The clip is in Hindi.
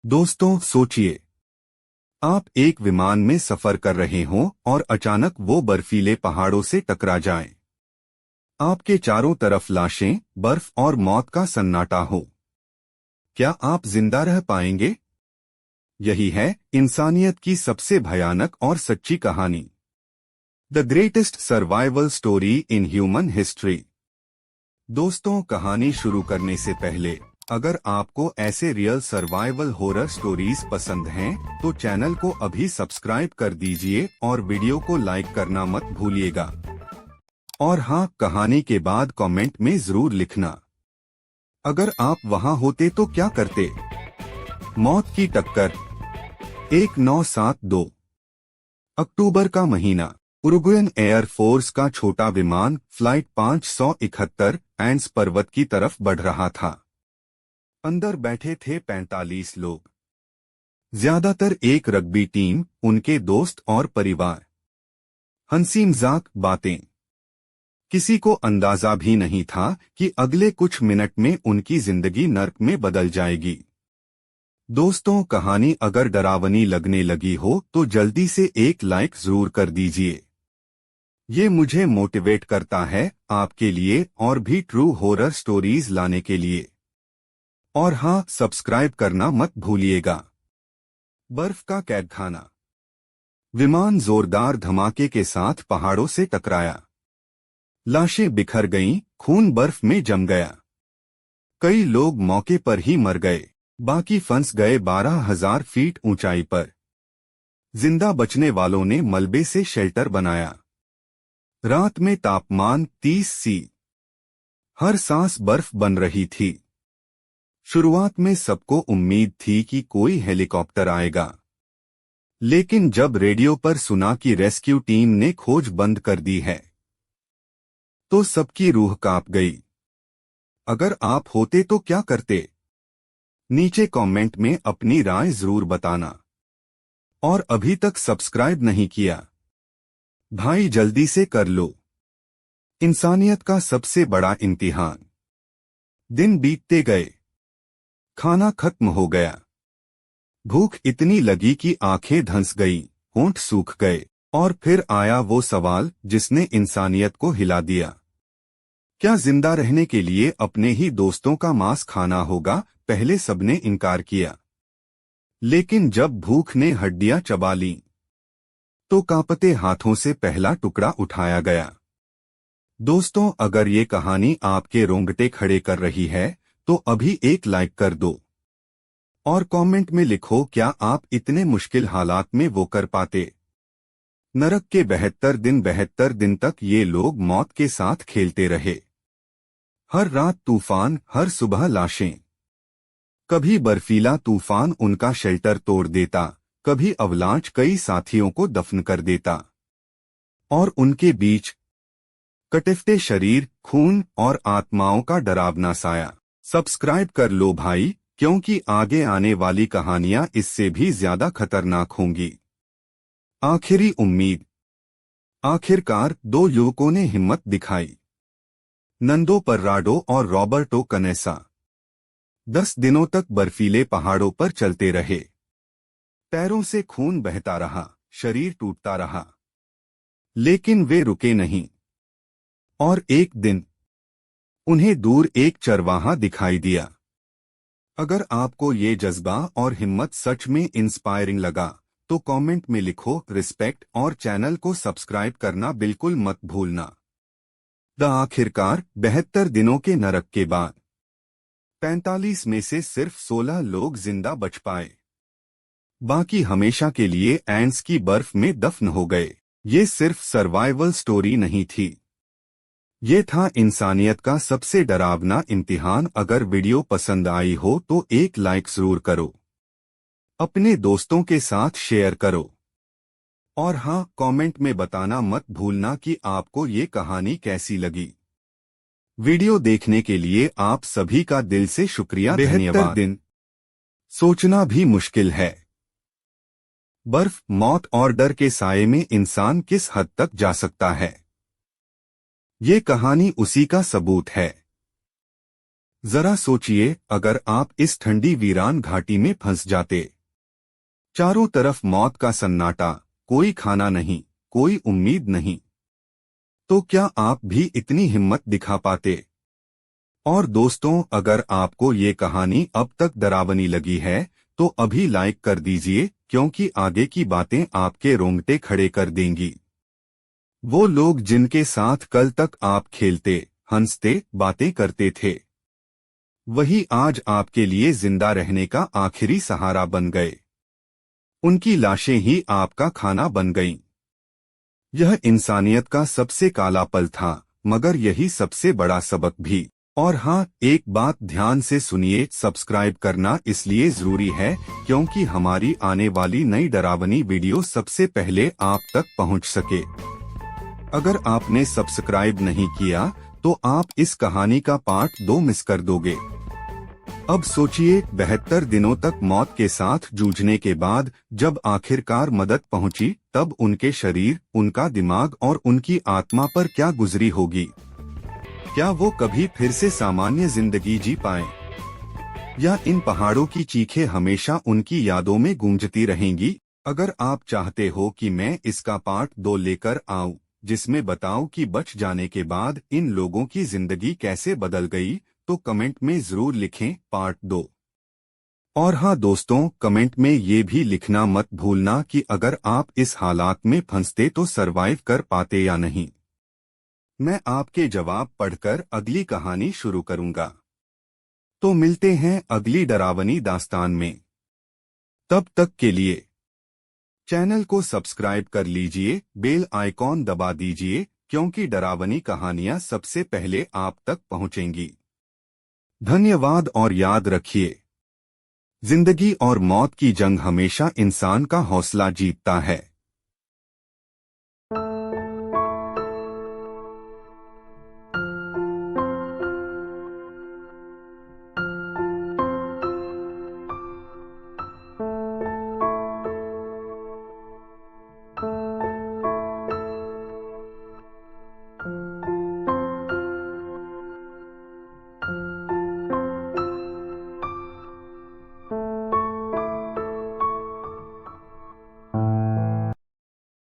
दोस्तों सोचिए, आप एक विमान में सफर कर रहे हों और अचानक वो बर्फीले पहाड़ों से टकरा जाएं। आपके चारों तरफ लाशें, बर्फ और मौत का सन्नाटा हो। क्या आप जिंदा रह पाएंगे? यही है इंसानियत की सबसे भयानक और सच्ची कहानी। The greatest survival story in human history. दोस्तों, कहानी शुरू करने से पहले, अगर आपको ऐसे रियल सर्वाइवल हॉरर स्टोरीज पसंद हैं, तो चैनल को अभी सब्सक्राइब कर दीजिए और वीडियो को लाइक करना मत भूलिएगा। और हाँ, कहानी के बाद कमेंट में जरूर लिखना, अगर आप वहां होते तो क्या करते। मौत की टक्कर। 1972 अक्टूबर का महीना। उरुग्वेन एयर फोर्स का छोटा विमान फ्लाइट 571 एंड्स पर्वत की तरफ बढ़ रहा था। अंदर बैठे थे 45 लोग, ज्यादातर एक रग्बी टीम, उनके दोस्त और परिवार। हंसी मजाक बातें। किसी को अंदाजा भी नहीं था कि अगले कुछ मिनट में उनकी जिंदगी नर्क में बदल जाएगी। दोस्तों, कहानी अगर डरावनी लगने लगी हो तो जल्दी से एक लाइक जरूर कर दीजिए। ये मुझे मोटिवेट करता है आपके लिए और भी ट्रू हॉरर स्टोरीज लाने के लिए। और हाँ, सब्सक्राइब करना मत भूलिएगा। बर्फ का कैदखाना। विमान जोरदार धमाके के साथ पहाड़ों से टकराया। लाशें बिखर गईं, खून बर्फ में जम गया। कई लोग मौके पर ही मर गए, बाकी फंस गए 12,000 फीट ऊंचाई पर। जिंदा बचने वालों ने मलबे से शेल्टर बनाया। रात में तापमान 30 सी। हर सांस बर्फ बन रही थी। शुरुआत में सबको उम्मीद थी कि कोई हेलीकॉप्टर आएगा, लेकिन जब रेडियो पर सुना कि रेस्क्यू टीम ने खोज बंद कर दी है, तो सबकी रूह कांप गई। अगर आप होते तो क्या करते? नीचे कमेंट में अपनी राय जरूर बताना। और अभी तक सब्सक्राइब नहीं किया भाई, जल्दी से कर लो। इंसानियत का सबसे बड़ा इम्तिहान। दिन बीतते गए, खाना खत्म हो गया। भूख इतनी लगी कि आंखें धंस गईं, होंठ सूख गए। और फिर आया वो सवाल जिसने इंसानियत को हिला दिया। क्या जिंदा रहने के लिए अपने ही दोस्तों का मांस खाना होगा? पहले सबने इनकार किया, लेकिन जब भूख ने हड्डियां चबा लीं, तो कांपते हाथों से पहला टुकड़ा उठाया गया। दोस्तों, अगर ये कहानी आपके रोंगटे खड़े कर रही है, तो अभी एक लाइक कर दो और कमेंट में लिखो, क्या आप इतने मुश्किल हालात में वो कर पाते। नरक के 72 दिन तक ये लोग मौत के साथ खेलते रहे। हर रात तूफान, हर सुबह लाशें। कभी बर्फीला तूफान उनका शेल्टर तोड़ देता, कभी अवलांच कई साथियों को दफन कर देता। और उनके बीच कटिफ्टे शरीर, खून और आत्माओं का डरावना साया। सब्सक्राइब कर लो भाई, क्योंकि आगे आने वाली कहानियां इससे भी ज्यादा खतरनाक होंगी। आखिरी उम्मीद। आखिरकार दो युवकों ने हिम्मत दिखाई। नंदो पर्राडो और रॉबर्टो कनेसा 10 दिनों तक बर्फीले पहाड़ों पर चलते रहे। पैरों से खून बहता रहा, शरीर टूटता रहा, लेकिन वे रुके नहीं। और एक दिन उन्हें दूर एक चरवाहा दिखाई दिया। अगर आपको ये जज्बा और हिम्मत सच में इंस्पायरिंग लगा, तो कमेंट में लिखो रिस्पेक्ट और चैनल को सब्सक्राइब करना बिल्कुल मत भूलना। द आखिरकार 72 दिनों के नरक के बाद 45 में से सिर्फ 16 लोग जिंदा बच पाए। बाकी हमेशा के लिए एंड्स की बर्फ में दफन हो गए। ये सिर्फ सर्वाइवल स्टोरी नहीं थी, ये था इंसानियत का सबसे डरावना इम्तिहान। अगर वीडियो पसंद आई हो तो एक लाइक जरूर करो, अपने दोस्तों के साथ शेयर करो। और हाँ, कमेंट में बताना मत भूलना कि आपको ये कहानी कैसी लगी। वीडियो देखने के लिए आप सभी का दिल से शुक्रिया, धन्यवाद। दिन सोचना भी मुश्किल है। बर्फ, मौत और डर के साये में इंसान किस हद तक जा सकता है, ये कहानी उसी का सबूत है। जरा सोचिए, अगर आप इस ठंडी वीरान घाटी में फंस जाते। चारों तरफ मौत का सन्नाटा, कोई खाना नहीं, कोई उम्मीद नहीं, तो क्या आप भी इतनी हिम्मत दिखा पाते? और दोस्तों, अगर आपको ये कहानी अब तक डरावनी लगी है तो अभी लाइक कर दीजिए, क्योंकि आगे की बातें आपके रोंगटे खड़े कर देंगी। वो लोग जिनके साथ कल तक आप खेलते, हंसते, बातें करते थे, वही आज आपके लिए जिंदा रहने का आखिरी सहारा बन गए। उनकी लाशें ही आपका खाना बन गईं। यह इंसानियत का सबसे काला पल था, मगर यही सबसे बड़ा सबक भी। और हाँ, एक बात ध्यान से सुनिए, सब्सक्राइब करना इसलिए जरूरी है क्योंकि हमारी आने वाली नई डरावनी वीडियो सबसे पहले आप तक पहुंच सके। अगर आपने सब्सक्राइब नहीं किया तो आप इस कहानी का पार्ट 2 मिस कर दोगे। अब सोचिए, 72 दिनों तक मौत के साथ जूझने के बाद जब आखिरकार मदद पहुंची, तब उनके शरीर, उनका दिमाग और उनकी आत्मा पर क्या गुजरी होगी। क्या वो कभी फिर से सामान्य जिंदगी जी पाए, या इन पहाड़ों की चीखें हमेशा उनकी यादों में गूंजती रहेंगी? अगर आप चाहते हो कि मैं इसका पार्ट 2 लेकर आऊं, जिसमें बताऊं कि बच जाने के बाद इन लोगों की जिंदगी कैसे बदल गई, तो कमेंट में जरूर लिखें पार्ट 2। और हाँ दोस्तों, कमेंट में ये भी लिखना मत भूलना कि अगर आप इस हालात में फंसते तो सरवाइव कर पाते या नहीं। मैं आपके जवाब पढ़कर अगली कहानी शुरू करूंगा। तो मिलते हैं अगली डरावनी दास्तान में। तब तक के लिए चैनल को सब्सक्राइब कर लीजिए, बेल आइकॉन दबा दीजिए, क्योंकि डरावनी कहानियां सबसे पहले आप तक पहुंचेंगी। धन्यवाद और याद रखिए, जिंदगी और मौत की जंग हमेशा इंसान का हौसला जीतता है।